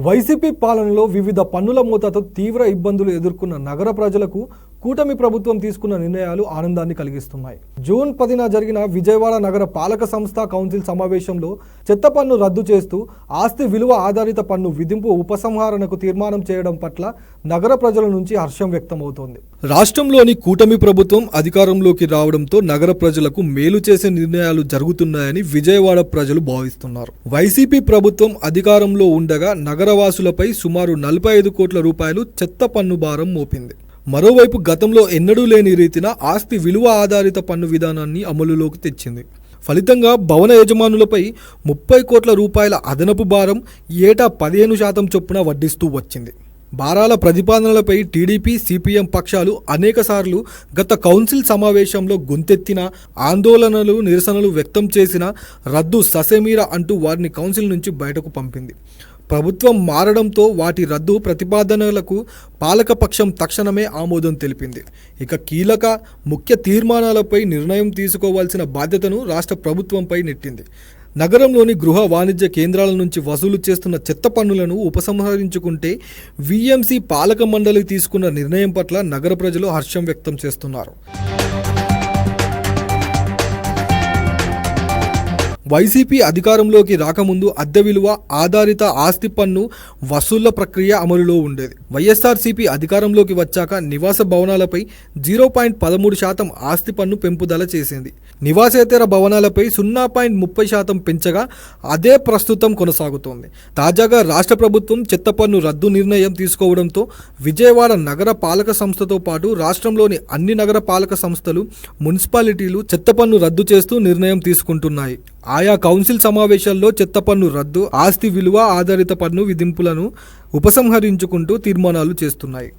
YCP పాలనలో వివిధ పన్నుల మూతతో తీవ్ర ఇబ్బందులు ఎదుర్కొన్న నగర ప్రజలకు కూటమి ప్రభుత్వం తీసుకున్న నిర్ణయాలు ఆనందాన్ని కలిగిస్తున్నాయి. జూన్ 10న జరిగిన విజయవాడ నగర పాలక సంస్థ కౌన్సిల్ సమావేశంలో చెత్త పన్ను రద్దు చేస్తూ ఆస్తి విలువ ఆధారిత పన్ను విధింపు ఉపసంహరణకు తీర్మానం చేయడం పట్ల నగర ప్రజల నుంచి హర్షం వ్యక్తమవుతోంది. రాష్ట్రంలోని కూటమి ప్రభుత్వం అధికారంలోకి రావడంతో నగర ప్రజలకు మేలు చేసే నిర్ణయాలు జరుగుతున్నాయని విజయవాడ ప్రజలు భావిస్తున్నారు. వైసీపీ ప్రభుత్వం అధికారంలో ఉండగా నగరవాసులపై సుమారు 45 కోట్ల రూపాయలు చెత్త పన్ను భారం మోపింది. మరోవైపు గతంలో ఎన్నడూ లేని రీతిన ఆస్తి విలువ ఆధారిత పన్ను విధానాన్ని అమలులోకి తెచ్చింది. ఫలితంగా భవన యజమానులపై 30 కోట్ల రూపాయల అదనపు భారం ఏటా 15% చొప్పున వడ్డిస్తూ వచ్చింది. భారాల ప్రతిపాదనలపై టీడీపీ, సిపిఎం పక్షాలు అనేకసార్లు గత కౌన్సిల్ సమావేశంలో గొంతెత్తిన ఆందోళనలు, నిరసనలు వ్యక్తం చేసిన రద్దు ససేమీర అంటూ వారిని కౌన్సిల్ నుంచి బయటకు పంపింది. ప్రభుత్వం మారడంతో వాటి రద్దు ప్రతిపాదనలకు పాలకపక్షం తక్షణమే ఆమోదం తెలిపింది. ఇక కీలక ముఖ్య తీర్మానాలపై నిర్ణయం తీసుకోవాల్సిన బాధ్యతను రాష్ట్ర ప్రభుత్వంపై నెట్టింది. నగరంలోని గృహ వాణిజ్య కేంద్రాల నుంచి వసూలు చేస్తున్న చెత్త పన్నులను ఉపసంహరించుకుంటే వీఎంసీ పాలక మండలి తీసుకున్న నిర్ణయం పట్ల నగర ప్రజలు హర్షం వ్యక్తం చేస్తున్నారు. వైసీపీ అధికారంలోకి రాకముందు అద్దె విలువ ఆధారిత ఆస్తి పన్ను వసూళ్ల ప్రక్రియ అమలులో ఉండేది. వైఎస్ఆర్సీపీ అధికారంలోకి వచ్చాక నివాస భవనాలపై 0.13% ఆస్తి పన్ను పెంపుదల చేసింది. నివాసేతర భవనాలపై 0.30% పెంచగా అదే ప్రస్తుతం కొనసాగుతోంది. తాజాగా రాష్ట్ర ప్రభుత్వం చెత్త పన్ను రద్దు నిర్ణయం తీసుకోవడంతో విజయవాడ నగర పాలక సంస్థతో పాటు రాష్ట్రంలోని అన్ని నగర పాలక సంస్థలు, మున్సిపాలిటీలు చెత్త పన్ను రద్దు చేస్తూ నిర్ణయం తీసుకుంటున్నాయి. ఆయా కౌన్సిల్ సమావేశాల్లో చెత్త పన్ను రద్దు, ఆస్తి విలువ ఆధారిత పన్ను విధింపులను ఉపసంహరించుకుంటూ తీర్మానాలు చేస్తున్నాయి.